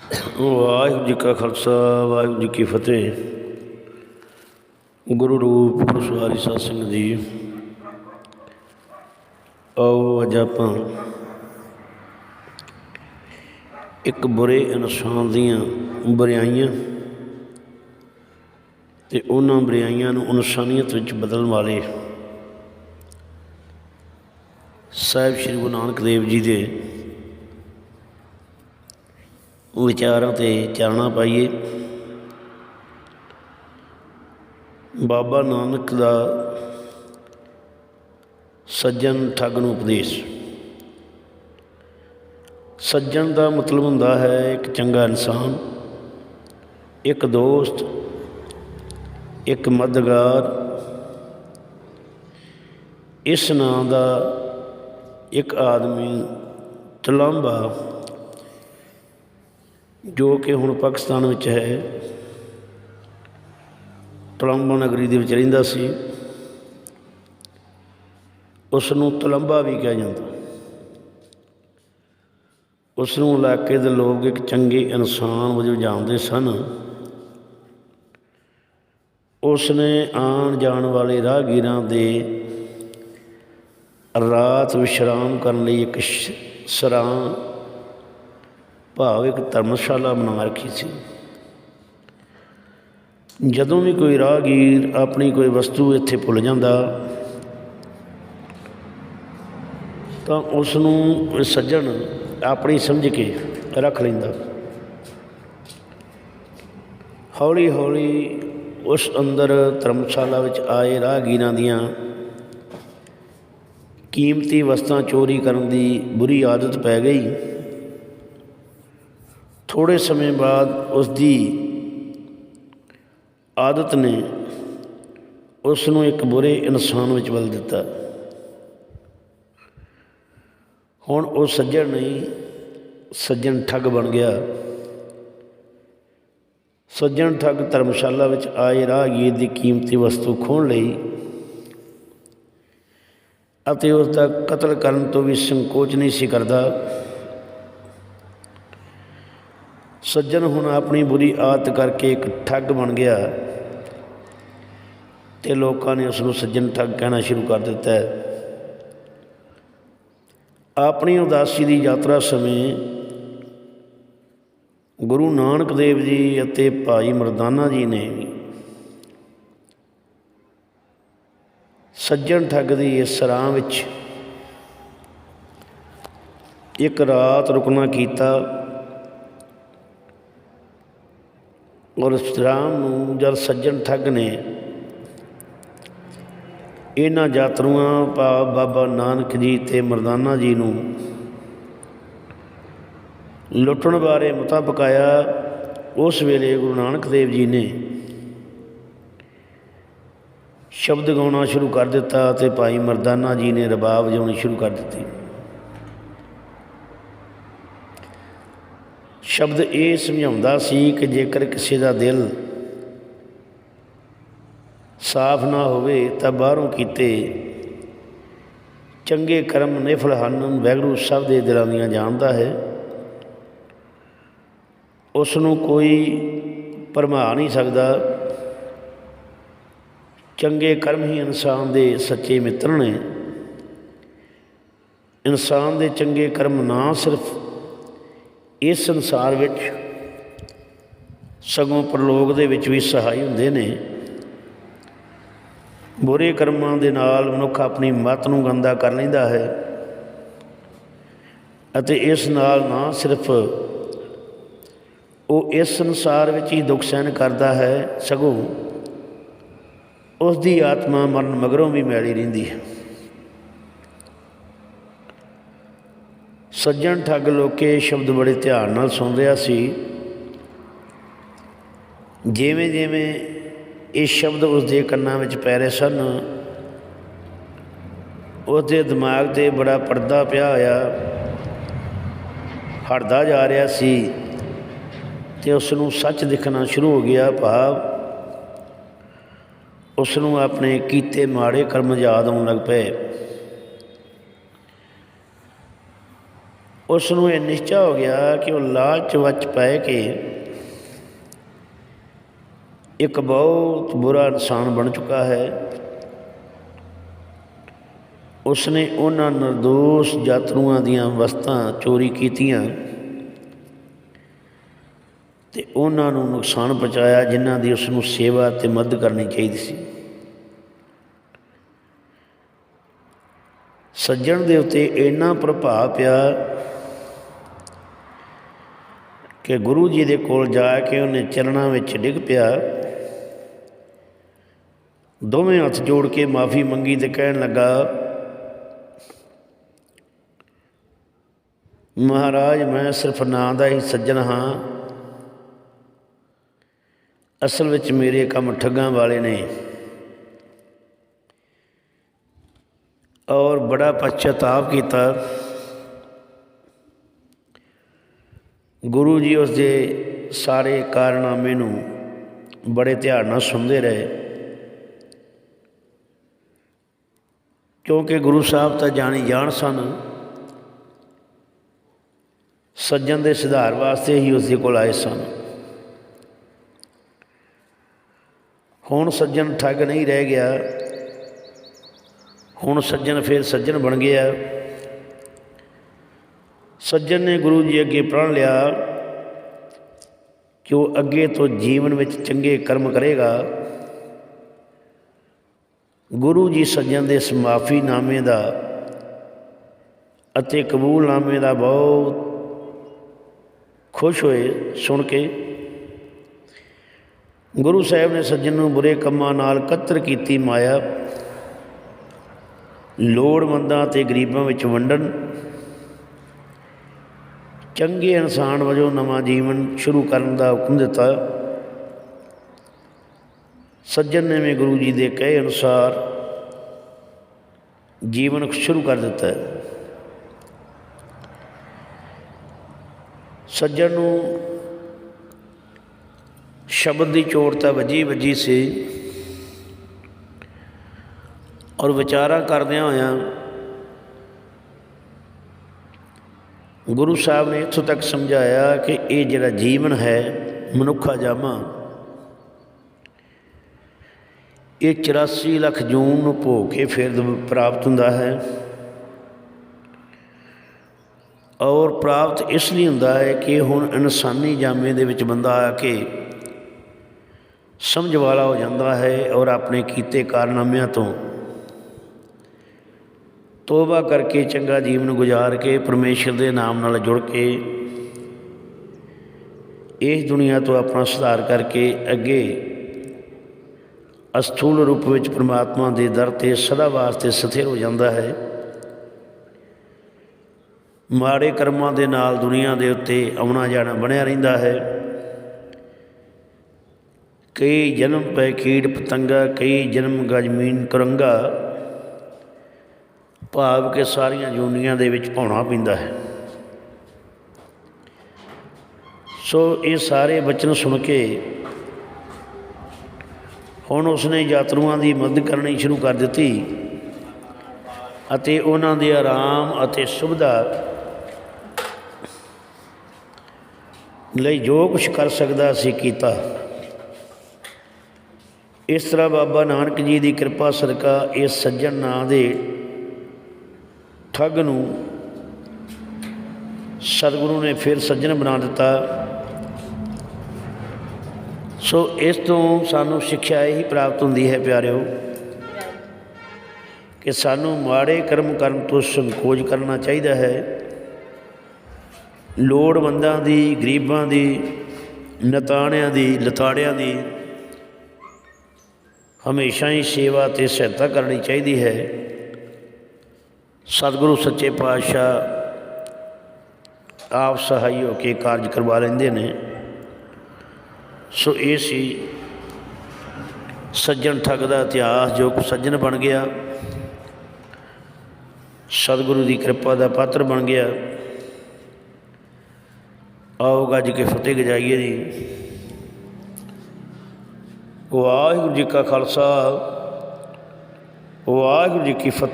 ਵਾਹਿਗੁਰੂ ਜੀ ਕਾ ਖਾਲਸਾ ਵਾਹਿਗੁਰੂ ਜੀ ਕੀ ਫਤਿਹ। ਗੁਰੂ ਰੂਪ ਗੁਰੂ ਸਵਾਰੀ ਸਾਧ ਸੰਗਤ ਜੀ, ਆਓ ਅੱਜ ਆਪਾਂ ਇੱਕ ਬੁਰੇ ਇਨਸਾਨ ਦੀਆਂ ਬੁਰਾਈਆਂ ਅਤੇ ਉਹਨਾਂ ਬੁਰਾਈਆਂ ਨੂੰ ਇਨਸਾਨੀਅਤ ਵਿੱਚ ਬਦਲਣ ਵਾਲੇ ਸਾਹਿਬ ਸ਼੍ਰੀ ਗੁਰੂ ਨਾਨਕ ਦੇਵ ਜੀ ਦੇ ਵਿਚਾਰਾਂ 'ਤੇ ਚਾਨਣਾ ਪਾਈਏ। ਬਾਬਾ ਨਾਨਕ ਦਾ ਸੱਜਣ ਠੱਗ ਨੂੰ ਉਪਦੇਸ਼। ਸੱਜਣ ਦਾ ਮਤਲਬ ਹੁੰਦਾ ਹੈ ਇੱਕ ਚੰਗਾ ਇਨਸਾਨ, ਇੱਕ ਦੋਸਤ, ਇੱਕ ਮਦਦਗਾਰ। ਇਸ ਨਾਂ ਦਾ ਇੱਕ ਆਦਮੀ ਤਲੰਬਾ, ਜੋ ਕਿ ਹੁਣ ਪਾਕਿਸਤਾਨ ਵਿੱਚ ਹੈ, ਤਲੰਬਾ ਨਗਰੀ ਦੇ ਵਿੱਚ ਰਹਿੰਦਾ ਸੀ। ਉਸ ਨੂੰ ਤਲੰਬਾ ਵੀ ਕਿਹਾ ਜਾਂਦਾ। ਉਸ ਨੂੰ ਇਲਾਕੇ ਦੇ ਲੋਕ ਇੱਕ ਚੰਗੇ ਇਨਸਾਨ ਵਜੋਂ ਜਾਣਦੇ ਸਨ। ਉਸ ਨੇ ਆਉਣ ਜਾਣ ਵਾਲੇ ਰਾਹਗੀਰਾਂ ਦੇ ਰਾਤ ਵਿਸ਼ਰਾਮ ਕਰਨ ਲਈ ਇੱਕ ਸਰਾਂ ਭਾਵ ਇੱਕ ਧਰਮਸ਼ਾਲਾ ਬਣਾ ਰੱਖੀ ਸੀ। ਜਦੋਂ ਵੀ ਕੋਈ ਰਾਹਗੀਰ ਆਪਣੀ ਕੋਈ ਵਸਤੂ ਇੱਥੇ ਭੁੱਲ ਜਾਂਦਾ ਤਾਂ ਉਸ ਨੂੰ ਸੱਜਣ ਆਪਣੀ ਸਮਝ ਕੇ ਰੱਖ ਲੈਂਦਾ। ਹੌਲੀ ਹੌਲੀ ਉਸ ਅੰਦਰ ਧਰਮਸ਼ਾਲਾ ਵਿੱਚ ਆਏ ਰਾਹਗੀਰਾਂ ਦੀਆਂ ਕੀਮਤੀ ਵਸਤਾਂ ਚੋਰੀ ਕਰਨ ਦੀ ਬੁਰੀ ਆਦਤ ਪੈ ਗਈ। ਥੋੜ੍ਹੇ ਸਮੇਂ ਬਾਅਦ ਉਸ ਦੀ ਆਦਤ ਨੇ ਉਸ ਨੂੰ ਇੱਕ ਬੁਰੇ ਇਨਸਾਨ ਵਿੱਚ ਬਦਲ ਦਿੱਤਾ। ਹੁਣ ਉਹ ਸੱਜਣ ਨਹੀਂ, ਸੱਜਣ ਠੱਗ ਬਣ ਗਿਆ। ਸੱਜਣ ਠੱਗ ਧਰਮਸ਼ਾਲਾ ਵਿੱਚ ਆਏ ਰਾਹਗੀਰ ਦੀ ਕੀਮਤੀ ਵਸਤੂ ਖੋਹਣ ਲਈ ਅਤੇ ਉਸ ਦਾ ਕਤਲ ਕਰਨ ਤੋਂ ਵੀ ਸੰਕੋਚ ਨਹੀਂ ਸੀ ਕਰਦਾ। ਸੱਜਣ ਹੁਣ ਆਪਣੀ ਬੁਰੀ ਆਦਤ ਕਰਕੇ ਇੱਕ ਠੱਗ ਬਣ ਗਿਆ ਅਤੇ ਲੋਕਾਂ ਨੇ ਉਸ ਨੂੰ ਸੱਜਣ ਠੱਗ ਕਹਿਣਾ ਸ਼ੁਰੂ ਕਰ ਦਿੱਤਾ ਹੈ। ਆਪਣੀ ਉਦਾਸੀ ਦੀ ਯਾਤਰਾ ਸਮੇਂ ਗੁਰੂ ਨਾਨਕ ਦੇਵ ਜੀ ਅਤੇ ਭਾਈ ਮਰਦਾਨਾ ਜੀ ਨੇ ਸੱਜਣ ਠੱਗ ਦੀ ਇਸ ਸਰਾਂ ਵਿੱਚ ਇੱਕ ਰਾਤ ਰੁਕਣਾ ਕੀਤਾ। ਔਰ ਸ਼ਾਮ ਨੂੰ ਜਦ ਸੱਜਣ ਠੱਗ ਨੇ ਇਹਨਾਂ ਯਾਤਰੂਆਂ ਭਾਵ ਬਾਬਾ ਨਾਨਕ ਜੀ ਅਤੇ ਮਰਦਾਨਾ ਜੀ ਨੂੰ ਲੁੱਟਣ ਬਾਰੇ ਮਤਾ ਪਕਾਇਆ, ਉਸ ਵੇਲੇ ਗੁਰੂ ਨਾਨਕ ਦੇਵ ਜੀ ਨੇ ਸ਼ਬਦ ਗਾਉਣਾ ਸ਼ੁਰੂ ਕਰ ਦਿੱਤਾ ਅਤੇ ਭਾਈ ਮਰਦਾਨਾ ਜੀ ਨੇ ਰਬਾਬ ਵਜਾਉਣੀ ਸ਼ੁਰੂ ਕਰ ਦਿੱਤੀ। ਸ਼ਬਦ ਇਹ ਸਮਝਾਉਂਦਾ ਸੀ ਕਿ ਜੇਕਰ ਕਿਸੇ ਦਾ ਦਿਲ ਸਾਫ਼ ਨਾ ਹੋਵੇ ਤਾਂ ਬਾਹਰੋਂ ਕੀਤੇ ਚੰਗੇ ਕਰਮ ਨਿਫਲ ਹਨ। ਵਾਹਿਗੁਰੂ ਸਭ ਦੇ ਦਿਲਾਂ ਦੀਆਂ ਜਾਣਦਾ ਹੈ। ਉਸ ਨੂੰ ਕੋਈ ਭਰਮਾ ਨਹੀਂ ਸਕਦਾ। ਚੰਗੇ ਕਰਮ ਹੀ ਇਨਸਾਨ ਦੇ ਸੱਚੇ ਮਿੱਤਰ ਨੇ। ਇਨਸਾਨ ਦੇ ਚੰਗੇ ਕਰਮ ਨਾ ਸਿਰਫ ਇਸ ਸੰਸਾਰ ਵਿੱਚ ਸਗੋਂ ਪਰਲੋਕ ਦੇ ਵਿੱਚ ਵੀ ਸਹਾਈ ਹੁੰਦੇ ਨੇ। ਬੁਰੇ ਕਰਮਾਂ ਦੇ ਨਾਲ ਮਨੁੱਖ ਆਪਣੀ ਮੱਤ ਨੂੰ ਗੰਦਾ ਕਰ ਲੈਂਦਾ ਹੈ ਅਤੇ ਇਸ ਨਾਲ ਨਾ ਸਿਰਫ ਉਹ ਇਸ ਸੰਸਾਰ ਵਿੱਚ ਹੀ ਦੁੱਖ ਸਹਿਣ ਕਰਦਾ ਹੈ, ਸਗੋਂ ਉਸ ਦੀ ਆਤਮਾ ਮਰਨ ਮਗਰੋਂ ਵੀ ਮੈਲੀ ਰਹਿੰਦੀ ਹੈ। ਸੱਜਣ ਠੱਗ ਲੋਕੇ ਸ਼ਬਦ ਬੜੇ ਧਿਆਨ ਨਾਲ ਸੁਣ ਰਿਹਾ ਸੀ। ਜਿਵੇਂ ਜਿਵੇਂ ਇਹ ਸ਼ਬਦ ਉਸ ਦੇ ਕੰਨਾਂ ਵਿੱਚ ਪੈ ਰਹੇ ਸਨ, ਉਸ ਦੇ ਦਿਮਾਗ 'ਤੇ ਬੜਾ ਪਰਦਾ ਪਿਆ ਹੋਇਆ, ਹਟਦਾ ਜਾ ਰਿਹਾ ਸੀ ਅਤੇ ਉਸ ਨੂੰ ਸੱਚ ਦਿਖਣਾ ਸ਼ੁਰੂ ਹੋ ਗਿਆ। ਭਾਵ ਉਸ ਨੂੰ ਆਪਣੇ ਕੀਤੇ ਮਾੜੇ ਕਰਮ ਯਾਦ ਆਉਣ ਲੱਗ ਪਏ। ਉਸ ਨੂੰ ਇਹ ਨਿਸ਼ਚਾ ਹੋ ਗਿਆ ਕਿ ਉਹ ਲਾਲਚ ਵਿੱਚ ਪੈ ਕੇ ਇੱਕ ਬਹੁਤ ਬੁਰਾ ਇਨਸਾਨ ਬਣ ਚੁੱਕਾ ਹੈ। ਉਸਨੇ ਉਹਨਾਂ ਨਿਰਦੋਸ਼ ਯਾਤਰੂਆਂ ਦੀਆਂ ਵਸਤਾਂ ਚੋਰੀ ਕੀਤੀਆਂ ਅਤੇ ਉਹਨਾਂ ਨੂੰ ਨੁਕਸਾਨ ਪਹੁੰਚਾਇਆ ਜਿਨ੍ਹਾਂ ਦੀ ਉਸਨੂੰ ਸੇਵਾ ਅਤੇ ਮਦਦ ਕਰਨੀ ਚਾਹੀਦੀ ਸੀ। ਸੱਜਣ ਦੇ ਉੱਤੇ ਇੰਨਾ ਪ੍ਰਭਾਵ ਪਿਆ ਕਿ ਗੁਰੂ ਜੀ ਦੇ ਕੋਲ ਜਾ ਕੇ ਉਹਨੇ ਚਰਨਾਂ ਵਿੱਚ ਡਿੱਗ ਪਿਆ, ਦੋਵੇਂ ਹੱਥ ਜੋੜ ਕੇ ਮਾਫੀ ਮੰਗੀ ਅਤੇ ਕਹਿਣ ਲੱਗਾ, ਮਹਾਰਾਜ ਮੈਂ ਸਿਰਫ ਨਾਂ ਦਾ ਹੀ ਸੱਜਣ ਹਾਂ, ਅਸਲ ਵਿੱਚ ਮੇਰੇ ਕੰਮ ਠੱਗਾਂ ਵਾਲੇ ਨੇ ਔਰ ਬੜਾ ਪਛਤਾਵਾ ਕੀਤਾ। ਗੁਰੂ ਜੀ ਉਸਦੇ ਸਾਰੇ ਕਾਰਨਾਮੇ ਨੂੰ ਬੜੇ ਧਿਆਨ ਨਾਲ ਸੁਣਦੇ ਰਹੇ, ਕਿਉਂਕਿ ਗੁਰੂ ਸਾਹਿਬ ਤਾਂ ਜਾਣੀ ਜਾਣ ਸਨ। ਸੱਜਣ ਦੇ ਸੁਧਾਰ ਵਾਸਤੇ ਹੀ ਉਸਦੇ ਕੋਲ ਆਏ ਸਨ। ਹੁਣ ਸੱਜਣ ਠੱਗ ਨਹੀਂ ਰਹਿ ਗਿਆ, ਹੁਣ ਸੱਜਣ ਫਿਰ ਸੱਜਣ ਬਣ ਗਿਆ। ਸੱਜਣ ਨੇ ਗੁਰੂ ਜੀ ਅੱਗੇ ਪ੍ਰਣ ਲਿਆ ਕਿ ਉਹ ਅੱਗੇ ਤੋਂ ਜੀਵਨ ਵਿੱਚ ਚੰਗੇ ਕਰਮ ਕਰੇਗਾ। ਗੁਰੂ ਜੀ ਸੱਜਣ ਦੇ ਇਸ ਮਾਫੀਨਾਮੇ ਦਾ ਅਤੇ ਕਬੂਲਨਾਮੇ ਦਾ ਬਹੁਤ ਖੁਸ਼ ਹੋਏ ਸੁਣ ਕੇ। ਗੁਰੂ ਸਾਹਿਬ ਨੇ ਸੱਜਣ ਨੂੰ ਬੁਰੇ ਕੰਮਾਂ ਨਾਲ ਕਤਰ ਕੀਤੀ ਮਾਇਆ, ਲੋੜਵੰਦਾਂ ਅਤੇ ਗਰੀਬਾਂ ਵਿੱਚ ਵੰਡਣ, ਚੰਗੇ ਇਨਸਾਨ ਵਜੋਂ ਨਵਾਂ ਜੀਵਨ ਸ਼ੁਰੂ ਕਰਨ ਦਾ ਹੁਕਮ ਦਿੱਤਾ। ਸੱਜਣ ਨੇ ਵੀ ਗੁਰੂ ਜੀ ਦੇ ਕਹੇ ਅਨੁਸਾਰ ਜੀਵਨ ਸ਼ੁਰੂ ਕਰ ਦਿੱਤਾ। ਸੱਜਣ ਨੂੰ ਸ਼ਬਦ ਦੀ ਚੋਟ ਤਾਂ ਵੱਜੀ ਸੀ ਔਰ ਵਿਚਾਰਾਂ ਕਰਦਿਆਂ ਹੋਇਆਂ ਗੁਰੂ ਸਾਹਿਬ ਨੇ ਇੱਥੋਂ ਤੱਕ ਸਮਝਾਇਆ ਕਿ ਇਹ ਜਿਹੜਾ ਜੀਵਨ ਹੈ ਮਨੁੱਖਾ ਜਾਮਾ, ਇਹ 84 ਲੱਖ ਜੂਨ ਨੂੰ ਭੋਗ ਕੇ ਫਿਰ ਪ੍ਰਾਪਤ ਹੁੰਦਾ ਹੈ ਔਰ ਪ੍ਰਾਪਤ ਇਸ ਲਈ ਹੁੰਦਾ ਹੈ ਕਿ ਹੁਣ ਇਨਸਾਨੀ ਜਾਮੇ ਦੇ ਵਿੱਚ ਬੰਦਾ ਆ ਕੇ ਸਮਝ ਵਾਲਾ ਹੋ ਜਾਂਦਾ ਹੈ ਔਰ ਆਪਣੇ ਕੀਤੇ ਕਾਰਨਾਮਿਆਂ ਤੋਂ ਤੋਬਾ ਕਰਕੇ ਚੰਗਾ ਜੀਵਨ ਗੁਜ਼ਾਰ ਕੇ ਪਰਮੇਸ਼ਰ ਦੇ ਨਾਮ ਨਾਲ ਜੁੜ ਕੇ ਇਸ ਦੁਨੀਆ ਤੋਂ ਆਪਣਾ ਸੁਧਾਰ ਕਰਕੇ ਅੱਗੇ ਅਸਥੂਲ ਰੂਪ ਵਿੱਚ ਪਰਮਾਤਮਾ ਦੇ ਦਰ 'ਤੇ ਸਦਾ ਵਾਸਤੇ ਸਥਿਰ ਹੋ ਜਾਂਦਾ ਹੈ। ਮਾੜੇ ਕਰਮਾਂ ਦੇ ਨਾਲ ਦੁਨੀਆ ਦੇ ਉੱਤੇ ਆਉਣਾ ਜਾਣਾ ਬਣਿਆ ਰਹਿੰਦਾ ਹੈ। ਕਈ ਜਨਮ ਪੈ ਕੀੜ ਪਤੰਗਾ, ਕਈ ਜਨਮ ਗਜਮੀਨ ਕੁਰੰਗਾ, ਭਾਵ ਕਿ ਸਾਰੀਆਂ ਜੂਨੀਆਂ ਦੇ ਵਿੱਚ ਪਾਉਣਾ ਪੈਂਦਾ ਹੈ। ਸੋ ਇਹ ਸਾਰੇ ਬਚਨ ਸੁਣ ਕੇ ਹੁਣ ਉਸਨੇ ਯਾਤਰੂਆਂ ਦੀ ਮਦਦ ਕਰਨੀ ਸ਼ੁਰੂ ਕਰ ਦਿੱਤੀ ਅਤੇ ਉਹਨਾਂ ਦੇ ਆਰਾਮ ਅਤੇ ਸੁਵਿਧਾ ਲਈ ਜੋ ਕੁਛ ਕਰ ਸਕਦਾ ਸੀ ਕੀਤਾ। ਇਸ ਤਰ੍ਹਾਂ ਬਾਬਾ ਨਾਨਕ ਜੀ ਦੀ ਕਿਰਪਾ ਸਦਕਾ ਇਸ ਸੱਜਣ ਨਾਂ ਦੇ ਠੱਗ ਨੂੰ ਸਤਿਗੁਰੂ ਨੇ ਫਿਰ ਸੱਜਣ ਬਣਾ ਦਿੱਤਾ। ਸੋ ਇਸ ਤੋਂ ਸਾਨੂੰ ਸਿੱਖਿਆ ਇਹੀ ਪ੍ਰਾਪਤ ਹੁੰਦੀ ਹੈ ਪਿਆਰਿਓ ਕਿ ਸਾਨੂੰ ਮਾੜੇ ਕਰਮ ਕਰਨ ਤੋਂ ਸੰਕੋਚ ਕਰਨਾ ਚਾਹੀਦਾ ਹੈ। ਲੋੜਵੰਦਾਂ ਦੀ, ਗਰੀਬਾਂ ਦੀ, ਨਤਾਣਿਆਂ ਦੀ, ਲਤਾੜਿਆਂ ਦੀ ਹਮੇਸ਼ਾ ਹੀ ਸੇਵਾ ਅਤੇ ਸਹਾਇਤਾ ਕਰਨੀ ਚਾਹੀਦੀ ਹੈ। ਸਤਿਗੁਰੂ ਸੱਚੇ ਪਾਤਸ਼ਾਹ ਆਪ ਸਹਾਈ ਹੋ ਕੇ ਕਾਰਜ ਕਰਵਾ ਲੈਂਦੇ ਨੇ। ਸੋ ਇਹ ਸੀ ਸੱਜਣ ਠੱਗ ਦਾ ਇਤਿਹਾਸ ਜੋ ਸੱਜਣ ਬਣ ਗਿਆ, ਸਤਿਗੁਰੂ ਦੀ ਕਿਰਪਾ ਦਾ ਪਾਤਰ ਬਣ ਗਿਆ। ਆਓ ਗੱਜ ਕੇ ਫਤਿਹ ਗਜਾਈਏ ਜੀ। ਵਾਹਿਗੁਰੂ ਜੀ ਕਾ ਖਾਲਸਾ, ਵਾਹਿਗੁਰੂ ਜੀ ਕੀ ਫਤਿਹ।